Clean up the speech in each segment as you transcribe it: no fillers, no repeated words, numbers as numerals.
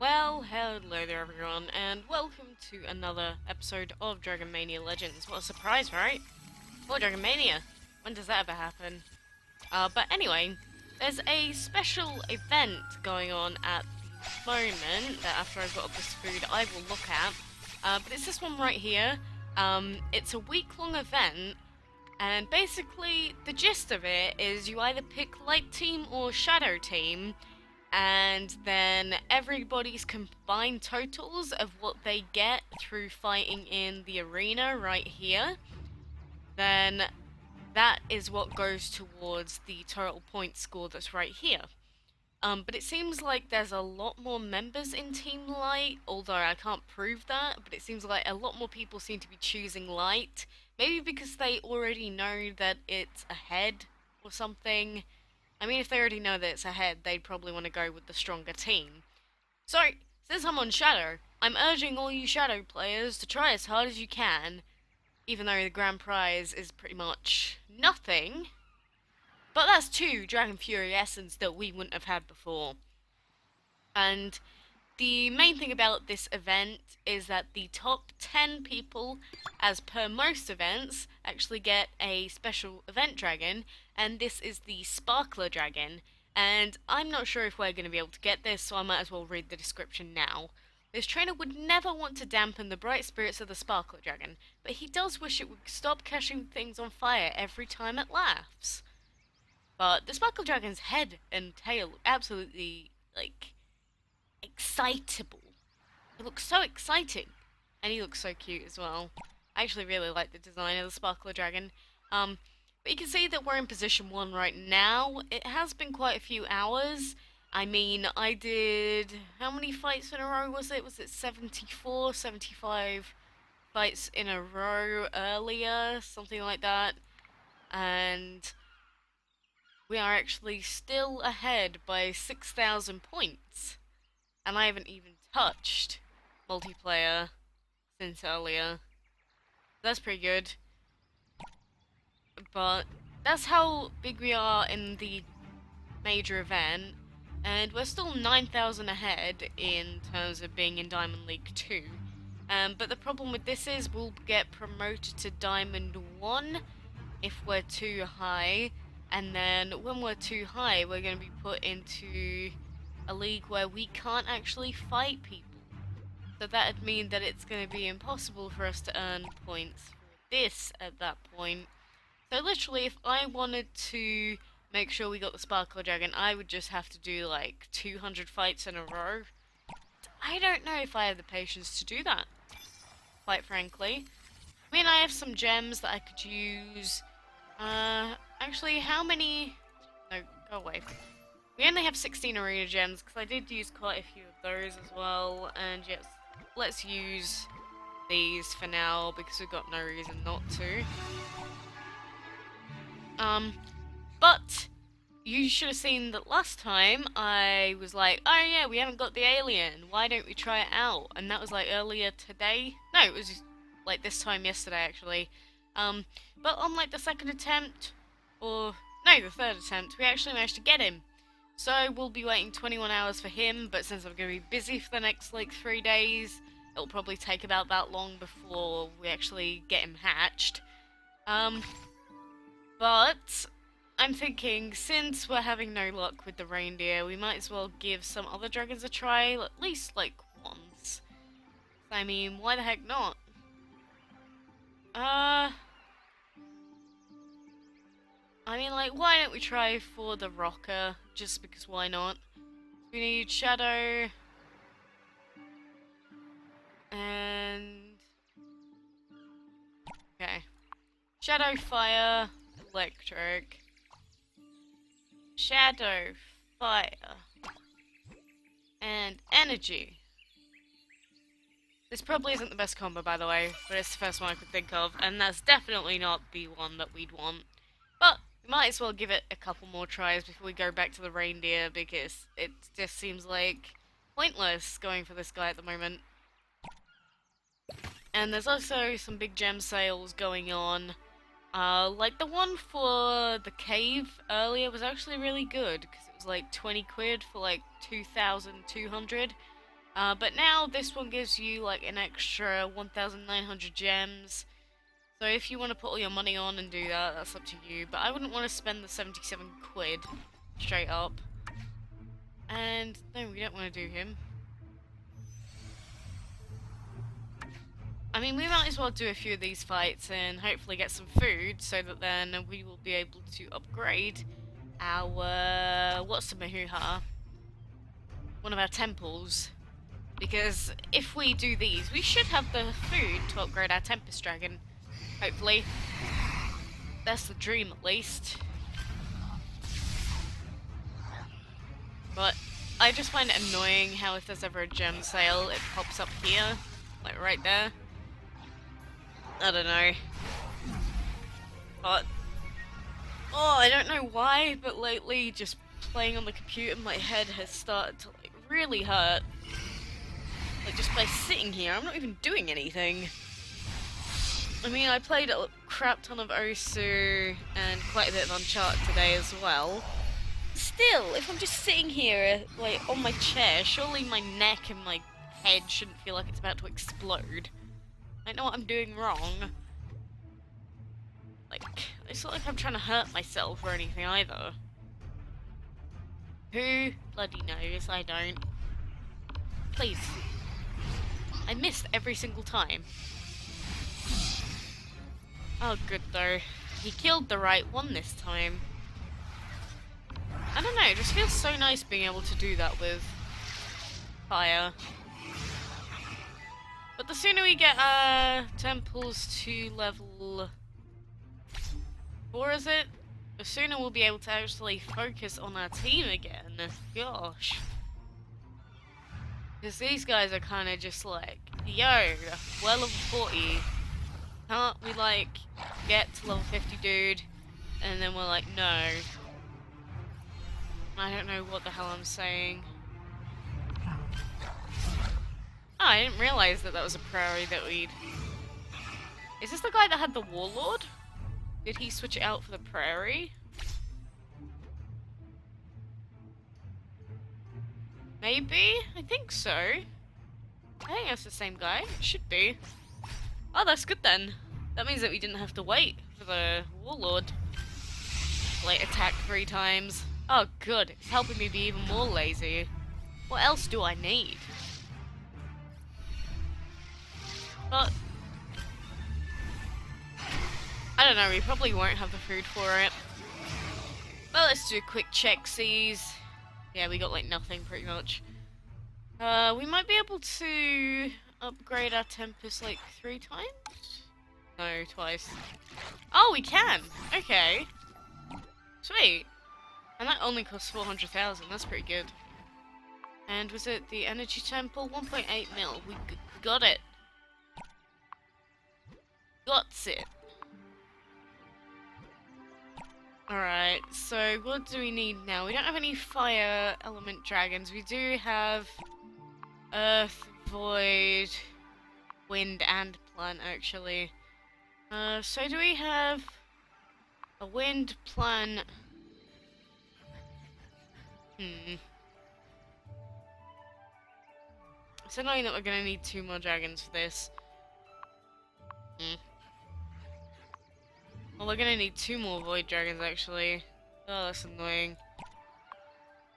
Well, hello there everyone, and welcome to another episode of Dragon Mania Legends. What a surprise, right? What Dragon Mania? When does that ever happen? But anyway, there's a special event going on at the moment that after I've got up this food I will look at. But it's this one right here. It's a week-long event, and basically the gist of it is you either pick Light Team or Shadow Team, and then everybody's combined totals of what they get through fighting in the arena right here, then that is what goes towards the total point score that's right here. But it seems like there's a lot more members in Team Light, although I can't prove that, but it seems like a lot more people seem to be choosing Light. Maybe because they already know that it's ahead or something. I mean, if they already know that it's ahead, they'd probably want to go with the stronger team. So, since I'm on Shadow, I'm urging all you Shadow players to try as hard as you can, even though the grand prize is pretty much nothing. But that's two Dragon Fury Essence that we wouldn't have had before. And the main thing about this event is that the top 10 people, as per most events, actually get a special event dragon, and this is the Sparkler Dragon. And I'm not sure if we're going to be able to get this, so I might as well read the description now. This trainer would never want to dampen the bright spirits of the Sparkler Dragon, but he does wish it would stop catching things on fire every time it laughs. But the Sparkle Dragon's head and tail look absolutely, excitable. It looks so exciting. And he looks so cute as well. I actually really like the design of the Sparkler Dragon. But you can see that we're in position 1 right now. It has been quite a few hours. I mean, I did... How many fights in a row was it? Was it 74, 75 fights in a row earlier? Something like that. And we are actually still ahead by 6,000 points. And I haven't even touched multiplayer since earlier. That's pretty good. But that's how big we are in the major event. And we're still 9,000 ahead in terms of being in Diamond League 2. But the problem with this is we'll get promoted to Diamond 1 if we're too high. And then when we're too high, we're going to be put into a league where we can't actually fight people. So that would mean that it's going to be impossible for us to earn points for this at that point. So literally, if I wanted to make sure we got the Sparkle Dragon, I would just have to do like 200 fights in a row. I don't know if I have the patience to do that, quite frankly. I mean, I have some gems that I could use. Actually, how many... No, go away. We only have 16 arena gems, because I did use quite a few of those as well, and yes, let's use these for now, because we've got no reason not to. But you should have seen that last time I was like, oh yeah, we haven't got the alien, why don't we try it out? And that was like earlier today. No, it was like this time yesterday actually. But on like the second attempt, or no, the third attempt, we actually managed to get him. So we'll be waiting 21 hours for him, but since I'm going to be busy for the next like 3 days, it'll probably take about that long before we actually get him hatched. But I'm thinking, since we're having no luck with the reindeer, we might as well give some other dragons a try, at least like once. I mean, why the heck not? I mean, like, why don't we try for the rocker, just because why not? We need Shadow, and... okay. Shadow, Fire, Electric. Shadow, Fire, and Energy. This probably isn't the best combo, by the way, but it's the first one I could think of, and that's definitely not the one that we'd want. But we might as well give it a couple more tries before we go back to the reindeer, because it just seems like pointless going for this guy at the moment. And there's also some big gem sales going on. Like the one for the cave earlier was actually really good, because it was like 20 quid for like 2,200. But now this one gives you like an extra 1,900 gems. So if you want to put all your money on and do that, that's up to you. But I wouldn't want to spend the 77 quid straight up. And no, we don't want to do him. I mean, we might as well do a few of these fights and hopefully get some food so that then we will be able to upgrade our... what's the Mahuha? One of our temples. Because if we do these, we should have the food to upgrade our Tempest Dragon. Hopefully. That's the dream, at least. But I just find it annoying how if there's ever a gem sale, it pops up here. Like right there. I don't know. But... oh, I don't know why, but lately just playing on the computer, my head has started to like really hurt. Like just by sitting here, I'm not even doing anything. I mean, I played a crap ton of Osu and quite a bit of Uncharted today as well. Still, if I'm just sitting here, like, on my chair, surely my neck and my head shouldn't feel like it's about to explode. I know what I'm doing wrong. Like, it's not like I'm trying to hurt myself or anything either. Who bloody knows? I don't. Please. I missed every single time. Oh, good though. He killed the right one this time. I don't know, it just feels so nice being able to do that with fire. But the sooner we get our temples to level 4, is it? The sooner we'll be able to actually focus on our team again. Gosh. Because these guys are kind of just like, yo, we're level 40. Can't we, like, get to level 50, dude? And then we're like, no. I don't know what the hell I'm saying. Oh, I didn't realize that that was a prairie that we'd... Is this the guy that had the warlord? Did he switch it out for the prairie? Maybe? I think so. I think that's the same guy. It should be. Oh, that's good then. That means that we didn't have to wait for the warlord to, like, attack 3 times. Oh, good. It's helping me be even more lazy. What else do I need? But... I don't know, we probably won't have the food for it. Well, let's do a quick check-sees. Yeah, we got, like, nothing, pretty much. We might be able to upgrade our Tempest, like, 3 times? No, twice. Oh, we can! Okay. Sweet. And that only costs 400,000, that's pretty good. And was it the Energy Temple? 1.8 mil. We got it. Got it. Alright, so what do we need now? We don't have any fire element dragons. We do have earth, void, wind, and plant, actually. So do we have a wind, plant... It's annoying that we're gonna need 2 more dragons for this. Well, we're gonna need 2 more void dragons, actually. Oh, that's annoying.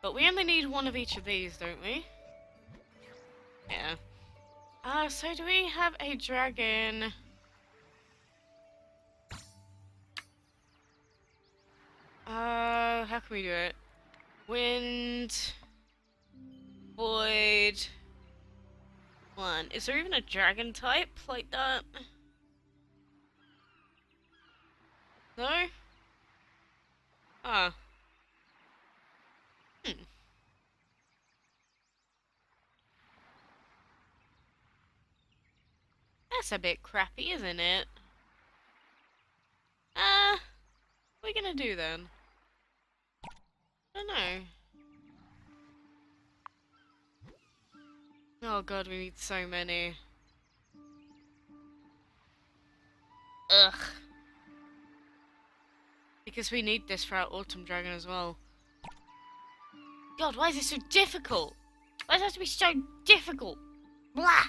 But we only need 1 of each of these, don't we? Yeah. So do we have a dragon? How can we do it? Wind... void... 1. Is there even a dragon type like that? No? Ah. That's a bit crappy, isn't it? What are we gonna do then? I don't know. Oh god, we need so many. Ugh. Because we need this for our Autumn Dragon as well. God, why is it so difficult? Why does it have to be so difficult? Blah!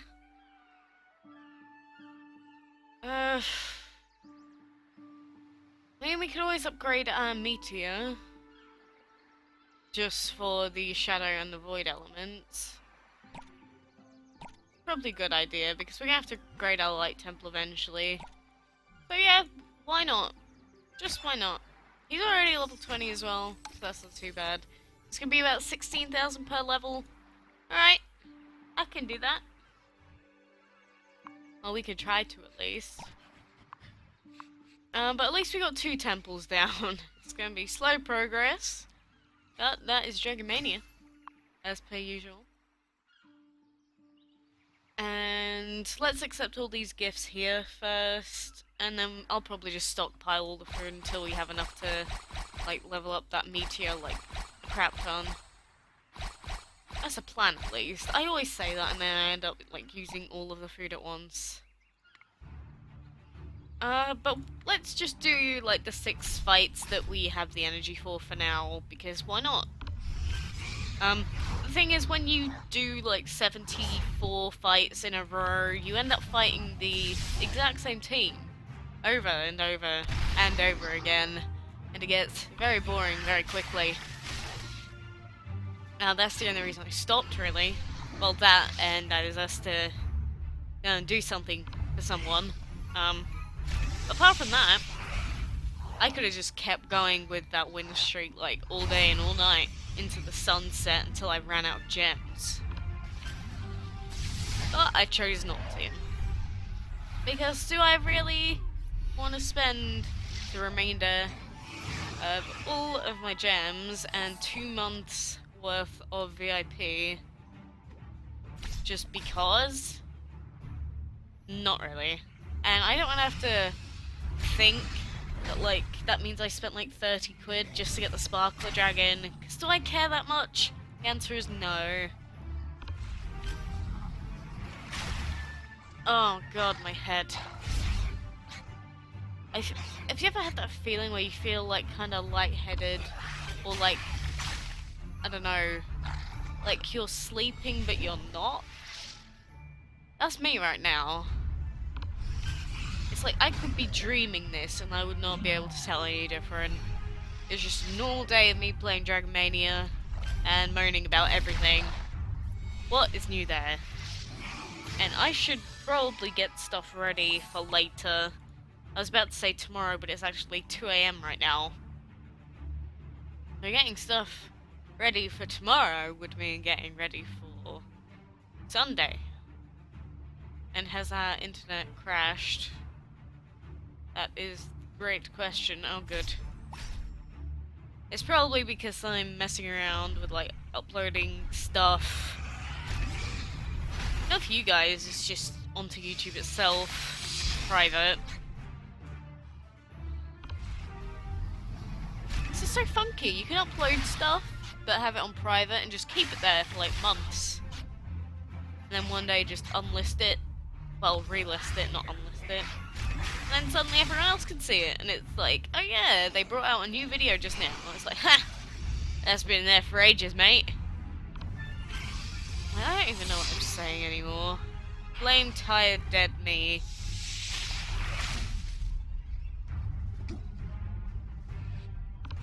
Maybe we could always upgrade our meteor. Just for the shadow and the void elements. Probably a good idea, because we're gonna have to upgrade our light temple eventually. So yeah, why not? Just why not? He's already level 20 as well, so that's not too bad. It's gonna be about 16,000 per level. Alright, I can do that. Well, we could try to at least. But at least we got 2 temples down. It's gonna be slow progress. But that is Dragon Mania, as per usual. And let's accept all these gifts here first, and then I'll probably just stockpile all the food until we have enough to, like, level up that meteor, like, a crap ton. That's a plan, at least. I always say that, and then I end up, like, using all of the food at once. But let's just do, like, the 6 fights that we have the energy for now, because why not? The thing is, when you do, like, 74 fights in a row, you end up fighting the exact same team over and over and over again, and it gets very boring very quickly. Now, that's the only reason I stopped, really. Well, that, and that is us to do something for someone. Apart from that, I could have just kept going with that win streak, like, all day and all night into the sunset until I ran out of gems. But I chose not to. Because do I really want to spend the remainder of all of my gems and 2 months worth of VIP just because? Not really. And I don't want to have to think that, like, that means I spent like 30 quid just to get the Skeletal Dragon. Because do I care that much? The answer is no. Oh god, my head. Have you ever had that feeling where you feel like kind of lightheaded? Or like, I don't know, like you're sleeping but you're not? That's me right now. It's like I could be dreaming this and I would not be able to tell any different. It's just a normal day of me playing Dragon Mania and moaning about everything. What is new there? And I should probably get stuff ready for later. I was about to say tomorrow, but it's actually 2 AM right now. So getting stuff ready for tomorrow would mean getting ready for Sunday. And has our internet crashed? That is a great question. Oh, good. It's probably because I'm messing around with, like, uploading stuff. Not for you guys, it's just onto YouTube itself. Private. This is so funky. You can upload stuff, but have it on private and just keep it there for, like, months. And then one day just unlist it. Well, relist it, not unlist it. And then suddenly everyone else can see it, and it's like, oh yeah, they brought out a new video just now. And it's like, ha! That's been there for ages, mate. I don't even know what I'm saying anymore. Blame tired dead me.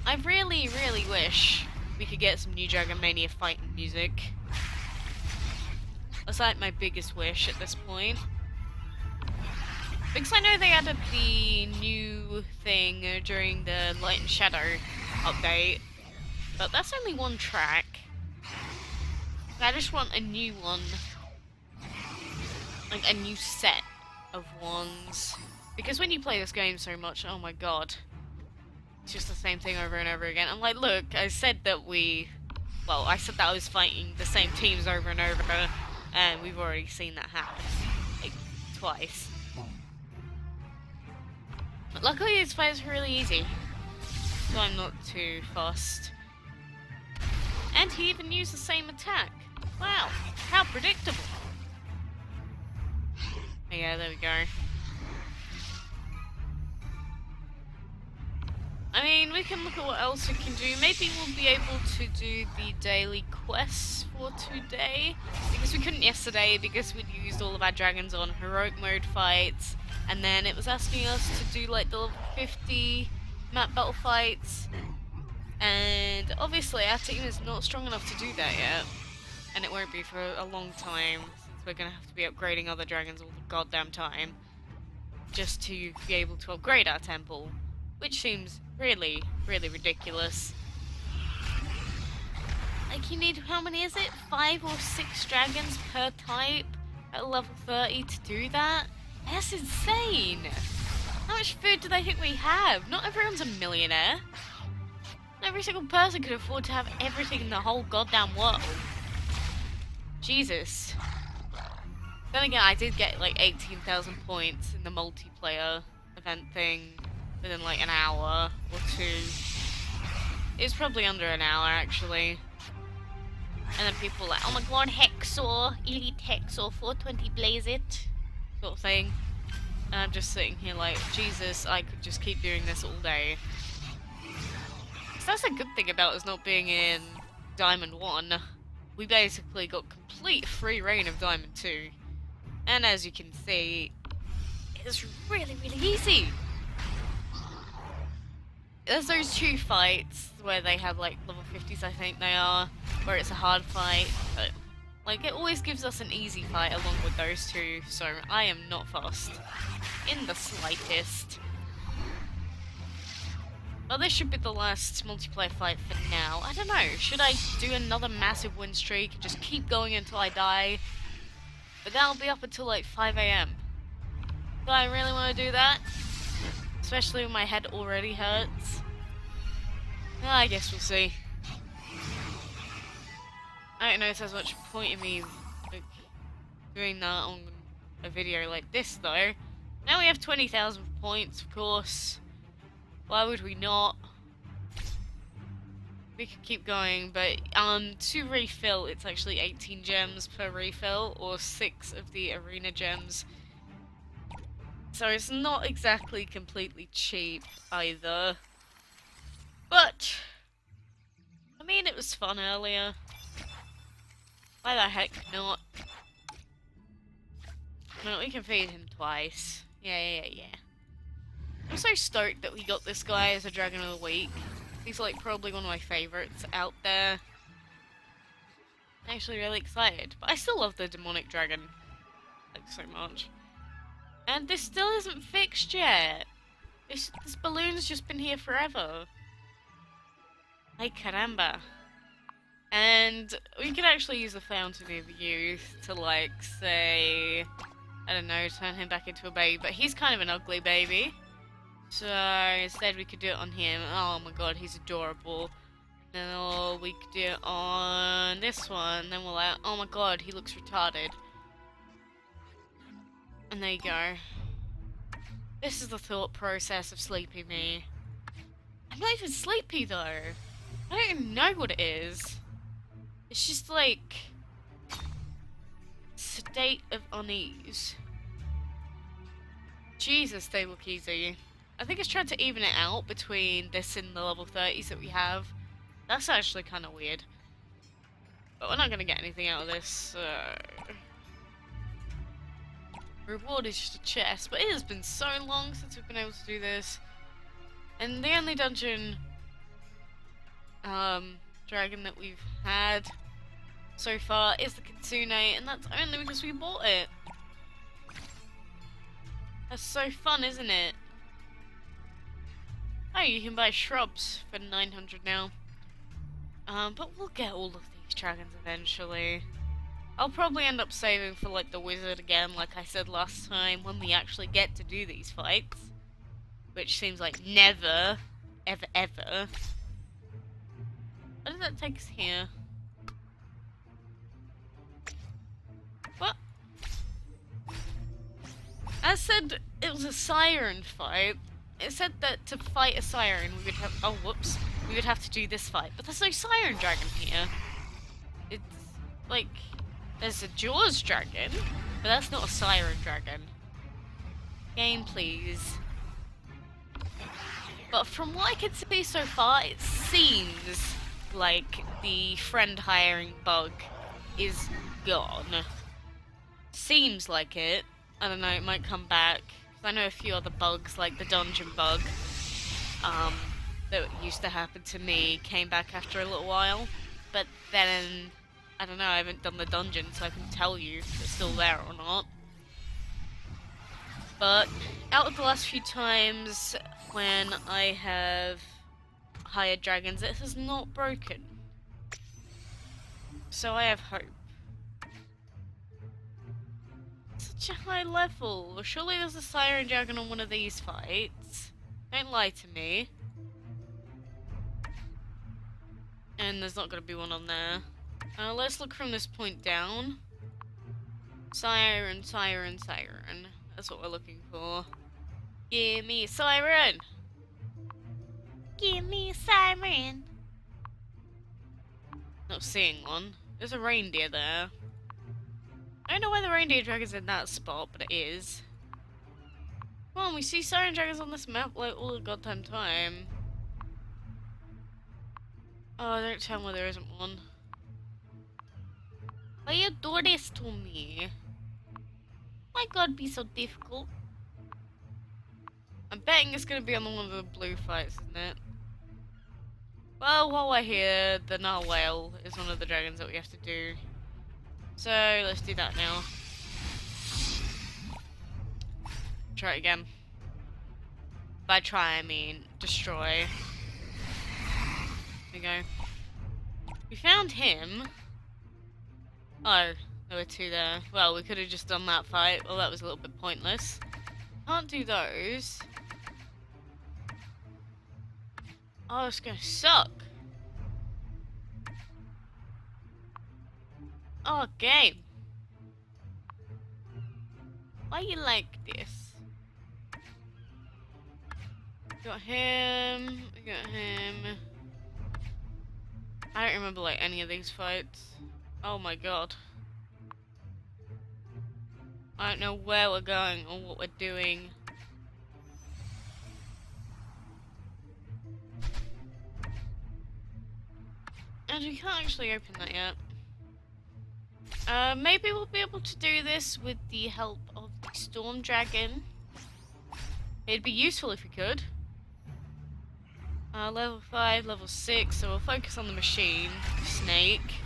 I really, really wish we could get some new Dragon Mania fighting music. That's like my biggest wish at this point. Because I know they added the new thing during the Light and Shadow update, but that's only one track. I just want a new one. Like a new set of ones. Because when you play this game so much, oh my god. It's just the same thing over and over again. I'm like, look, I said that I said that I was fighting the same teams over and over, and we've already seen that happen. Like, twice. But luckily this fight is really easy, so I'm not too fussed. And he even used the same attack. Wow, how predictable. Yeah, there we go. I mean, we can look at what else we can do. Maybe we'll be able to do the daily quests for today, because we couldn't yesterday because we'd used all of our dragons on heroic mode fights, and then it was asking us to do like the level 50 map battle fights, and obviously our team is not strong enough to do that yet, and it won't be for a long time, since we're gonna have to be upgrading other dragons all the goddamn time just to be able to upgrade our temple, which seems really, really ridiculous. Like, you need, how many is it? 5 or 6 dragons per type at level 30 to do that? That's insane! How much food do they think we have? Not everyone's a millionaire. Not every single person could afford to have everything in the whole goddamn world. Jesus. Then again, I did get like 18,000 points in the multiplayer event thing within like an hour or two. It was probably under an hour actually. And then people were like, oh my god, Hexor, Elite Hexor, 420 blaze it, sort of thing. And I'm just sitting here like, Jesus, I could just keep doing this all day. So that's a good thing about us not being in Diamond 1. We basically got complete free reign of Diamond 2. And as you can see, it's really, really easy. There's those 2 fights where they have like level 50s, I think they are, where it's a hard fight, but like it always gives us an easy fight along with those 2, so I am not fussed in the slightest. Well, this should be the last multiplayer fight for now. I don't know, should I do another massive win streak and just keep going until I die? But that'll be up until like 5 AM. Do I really want to do that? Especially when my head already hurts. Well, I guess we'll see. I don't know if there's much point in me like, doing that on a video like this though. Now we have 20,000 points, of course. Why would we not? We could keep going, but to refill, it's actually 18 gems per refill, or 6 of the arena gems. So it's not exactly completely cheap either. But I mean, it was fun earlier. Why the heck not? Well, we can feed him twice. Yeah. I'm so stoked that we got this guy as a Dragon of the Week. He's like probably one of my favourites out there. I'm actually really excited. But I still love the demonic dragon like so much. And this still isn't fixed yet. This balloon's just been here forever. Ay caramba. And we could actually use the Fountain of Youth to like say, I don't know, turn him back into a baby. But he's kind of an ugly baby. So instead we could do it on him. Oh my god, he's adorable. Then we could do it on this one. Then we'll like, oh my god, he looks retarded. And there you go. This is the thought process of sleepy me. I'm not even sleepy though. I don't even know what it is. It's just like state of unease. Jesus, they look easy. I think it's trying to even it out between this and the level 30s that we have. That's actually kind of weird. But we're not going to get anything out of this, so... Reward is just a chest, but it has been so long since we've been able to do this. And the only dungeon... dragon that we've had so far is the Kitsune, and that's only because we bought it. That's so fun, isn't it? Oh, you can buy shrubs for 900 now. But we'll get all of these dragons eventually. I'll probably end up saving for like the wizard again, like I said last time, when we actually get to do these fights. Which seems like never, ever, ever. What does that take us here? What? I said it was a siren fight. It said that to fight a siren we would have, oh whoops, we would have to do this fight. But there's no siren dragon here. It's like, there's a Jaws dragon, but that's not a siren dragon. Game please. But from what I can see so far, it seems like the friend hiring bug is gone. Seems like it. I don't know, it might come back. 'Cause I know a few other bugs, like the dungeon bug, that used to happen to me, came back after a little while. But then, I don't know, I haven't done the dungeon, so I can tell you if it's still there or not. But out of the last few times when I have hired dragons, it has not broken. So I have hope. Such a high level. Surely there's a siren dragon on one of these fights. Don't lie to me. And there's not going to be one on there. Let's look from this point down. Siren, siren, siren. That's what we're looking for. Give me a siren! Give me a siren! Not seeing one. There's a reindeer there. I don't know why the reindeer dragon's in that spot, but it is. Come on, we see siren dragons on this map like all the goddamn time. Oh, don't tell me there isn't one. Why you do this to me? My god, be so difficult. I'm betting it's gonna be on one of the blue fights, isn't it? Well, while we're here, the Narwhal is one of the dragons that we have to do. So, let's do that now. Try it again. By try, I mean destroy. There we go. We found him. Oh, there were two there. Well, we could have just done that fight. Well, that was a little bit pointless. Can't do those. Oh, it's gonna suck. Oh, game. Why you like this? We got him. We got him. I don't remember like any of these fights. Oh my god. I don't know where we're going or what we're doing. And we can't actually open that yet. Maybe we'll be able to do this with the help of the Storm Dragon. It'd be useful if we could. Level 5, level 6, so we'll focus on the machine, Snake.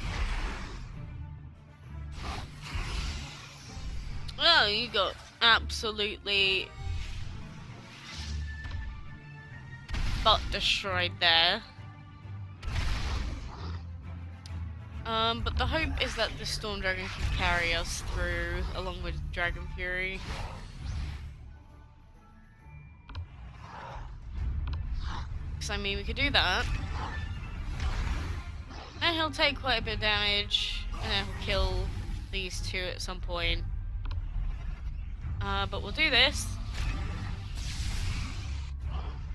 Oh, you got absolutely butt destroyed there. But the hope is that the Storm Dragon can carry us through, along with Dragon Fury. Because, I mean, we could do that. And he'll take quite a bit of damage, and then he'll kill these two at some point. But we'll do this.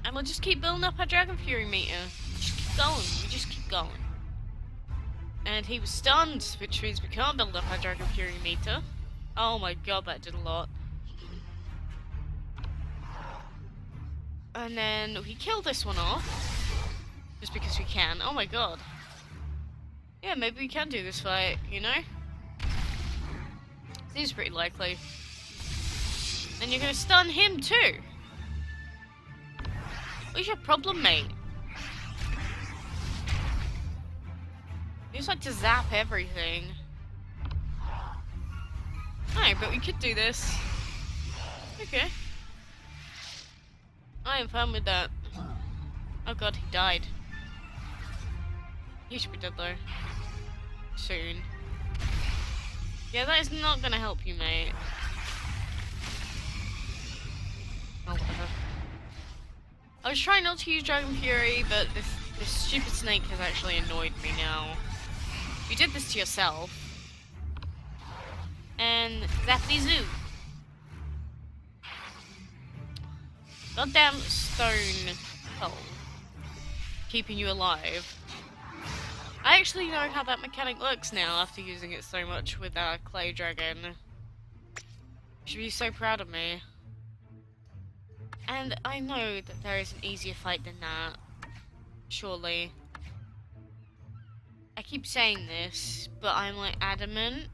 And we'll just keep building up our Dragon Fury meter. Just keep going, we just keep going. And he was stunned, which means we can't build up our Dragon Fury meter. Oh my god, that did a lot. And then we kill this one off. Just because we can. Oh my god. Yeah, maybe we can do this fight, you know? Seems pretty likely. And you're gonna stun him too. What's your problem, mate? You just like to zap everything. Alright, but we could do this. Okay. I am fine with that. Oh god, he died. He should be dead though. Soon. Yeah, that is not gonna help you, mate. Oh, whatever. I was trying not to use Dragon Fury, but this stupid snake has actually annoyed me now. You did this to yourself. And zappity zoo. Goddamn stone hole. Keeping you alive. I actually know how that mechanic works now after using it so much with our clay dragon. You should be so proud of me. And I know that there is an easier fight than that. Surely. I keep saying this, but I'm like adamant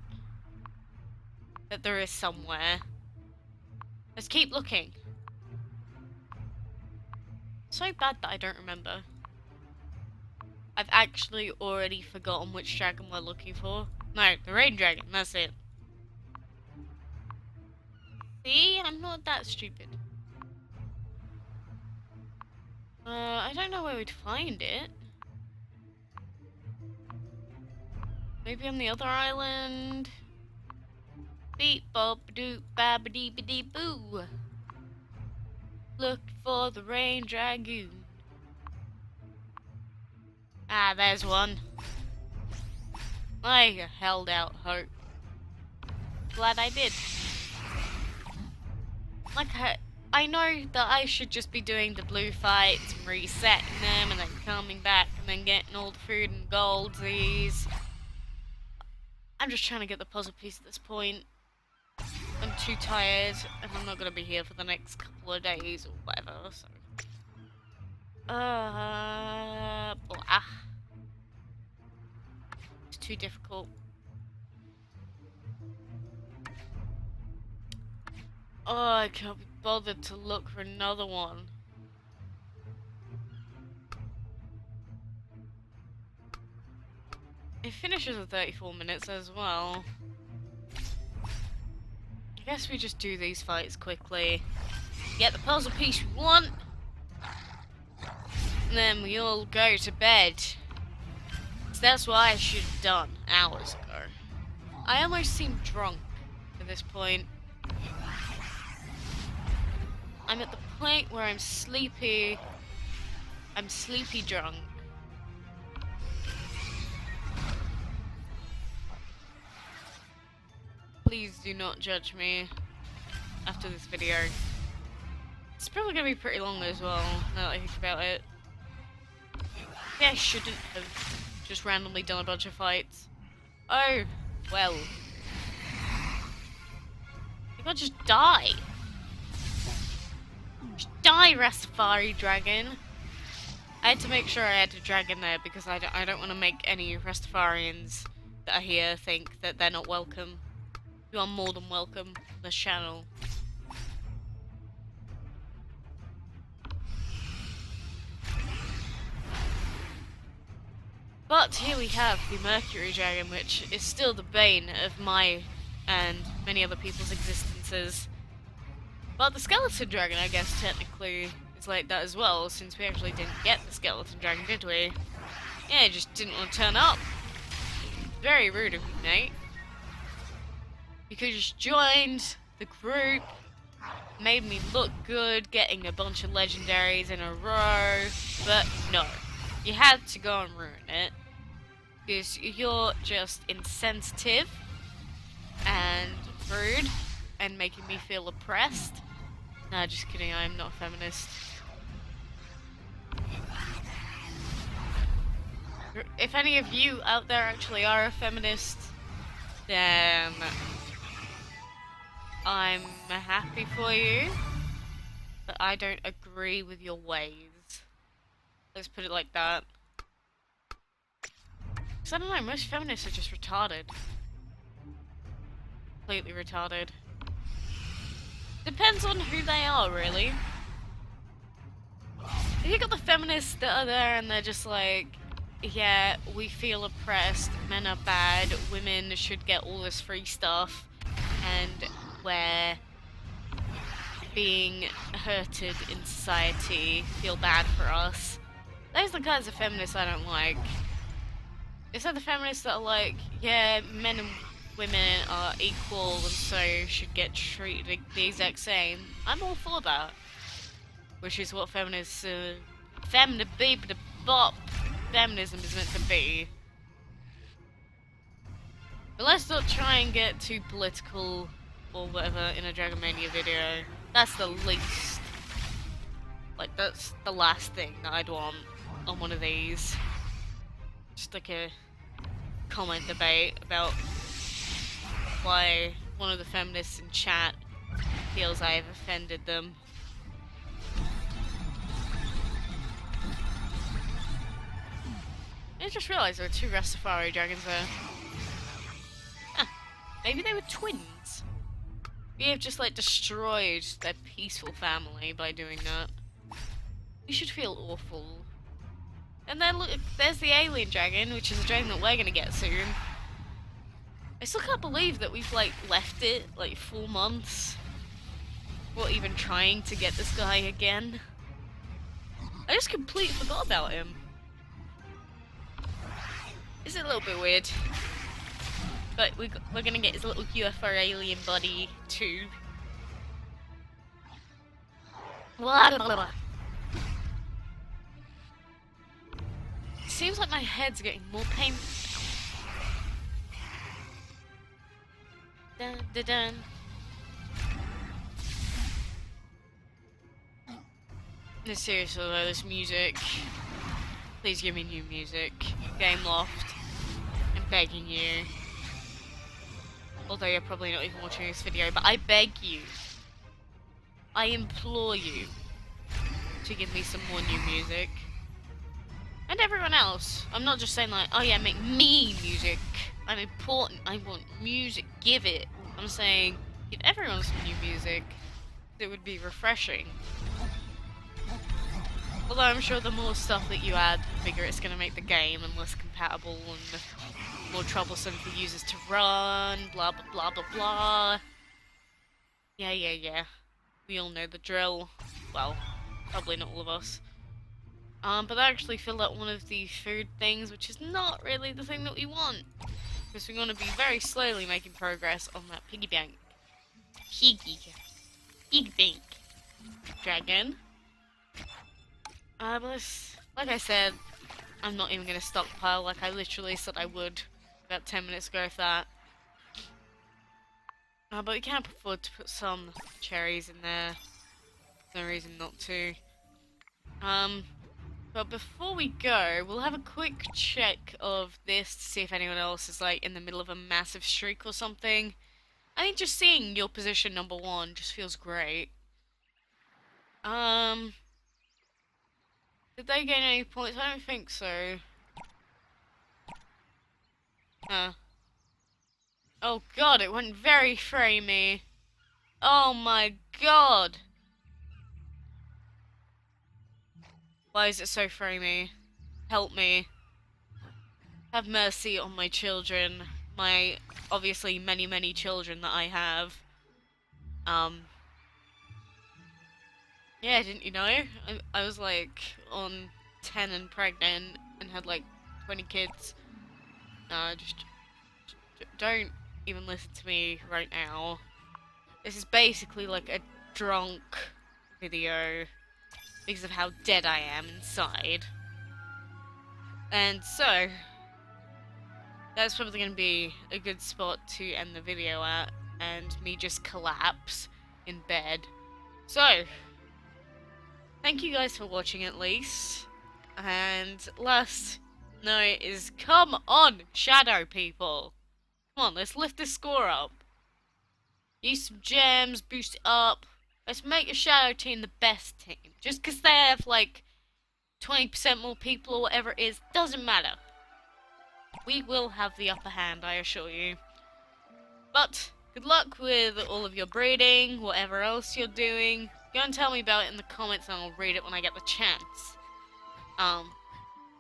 that there is somewhere. Let's keep looking. So bad that I don't remember. I've actually already forgotten which dragon we're looking for. No, the rain dragon, that's it. See? I'm not that stupid. I don't know where we'd find it. Maybe on the other island? Beep bop doop bab dee dee boo. Look for the rain dragoon. Ah, there's one. I held out hope. Glad I did. Like, I know that I should just be doing the blue fights and resetting them and then coming back and then getting all the food and goldies. I'm just trying to get the puzzle piece at this point. I'm too tired and I'm not going to be here for the next couple of days or whatever, so... Blah. It's too difficult. Oh, I can't be bothered to look for another one. It finishes at 34 minutes as well. I guess we just do these fights quickly. Get the puzzle piece we want. And then we all go to bed. So that's what I should have done hours ago. I almost seem drunk at this point. I'm at the point where I'm sleepy. I'm sleepy drunk. Please do not judge me after this video. It's probably gonna be pretty long as well, now that I think about it. Yeah, I shouldn't have just randomly done a bunch of fights. Oh, well. You can't just die. Just die, Rastafari Dragon. I had to make sure I had a dragon there because I don't want to make any Rastafarians that are here think that they're not welcome. You are more than welcome on this channel. But here we have the Mercury Dragon, which is still the bane of my and many other people's existences. But the Skeleton Dragon, I guess, technically is like that as well, since we actually didn't get the Skeleton Dragon, did we? Yeah, it just didn't want to turn up. Very rude of you, mate. You could just joined the group, made me look good, getting a bunch of legendaries in a row, but no. You had to go and ruin it, because you're just insensitive and rude and making me feel oppressed. Nah, just kidding, I'm not a feminist. If any of you out there actually are a feminist, then I'm happy for you, but I don't agree with your ways. Let's put it like that. Because I don't know, most feminists are just retarded. Completely retarded. Depends on who they are, really. If you got the feminists that are there and they're just like, yeah, we feel oppressed, men are bad, women should get all this free stuff, and we're being hurted in society, feel bad for us. Those are the kinds of feminists I don't like. It's like the feminists that are like, yeah, men and women are equal and so should get treated the exact same. I'm all for that. Which is what feminists, feminism is meant to be. But let's not try and get too political or whatever in a Dragon Mania video. That's the least. Like, that's the last thing that I'd want on one of these. Just like a comment debate about why one of the feminists in chat feels I've offended them. I just realised there were two Rastafari dragons there. Huh. Maybe they were twins. We have just like destroyed their peaceful family by doing that. We should feel awful. And then look, there's the alien dragon, which is a dragon that we're gonna get soon. I still can't believe that we've like left it like 4 months. Or even trying to get this guy again. I just completely forgot about him. It's a little bit weird. But we're gonna get his little UFO alien buddy too. Blah, blah, blah. It seems like my head's getting more painful. Dun, dun, dun. No, seriously though, this music. Please give me new music. Game Loft. I'm begging you. Although you're probably not even watching this video, but I beg you. I implore you to give me some more new music. And everyone else. I'm not just saying like, oh yeah, make me music. I'm important. I want music. Give it. I'm saying, give everyone some new music. It would be refreshing. Although I'm sure the more stuff that you add, the bigger it's going to make the game and less compatible and more troublesome for users to run, blah blah blah blah blah. Yeah. We all know the drill. Well, probably not all of us. But I actually filled out one of the food things, which is not really the thing that we want. Because we're going to be very slowly making progress on that piggy bank. Piggy bank dragon. But like I said, I'm not even going to stockpile like I literally said I would about 10 minutes ago, if that. But we can't afford to put some cherries in there. No reason not to. But before we go, we'll have a quick check of this to see if anyone else is like in the middle of a massive streak or something. I think just seeing your position number 1 just feels great. Did they gain any points? I don't think so. Huh. Oh god, it went very framey. Oh my god. Why is it so framey? Help me. Have mercy on my children. My, obviously, many children that I have. Yeah, didn't you know? I was like on 10 and pregnant and had like 20 kids. Just don't even listen to me right now. This is basically like a drunk video because of how dead I am inside. And so, that's probably going to be a good spot to end the video at, and me just collapse in bed. So, thank you guys for watching at least. And last note is, come on, shadow people. Come on, let's lift this score up. Use some gems, boost it up. Let's make a shadow team the best team. Just because they have like 20% more people or whatever it is, doesn't matter. We will have the upper hand, I assure you. But good luck with all of your breeding, whatever else you're doing. Go and tell me about it in the comments and I'll read it when I get the chance. I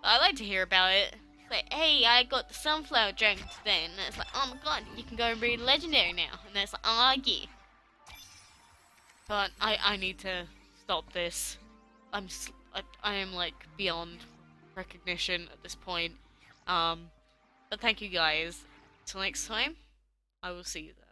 like to hear about it. It's like, hey, I got the sunflower dragon today, and it's like, oh my god, you can go and breed legendary now. And then it's like, oh yeah. But I need to stop this. I am like beyond recognition at this point. But thank you guys. Till next time, I will see you then.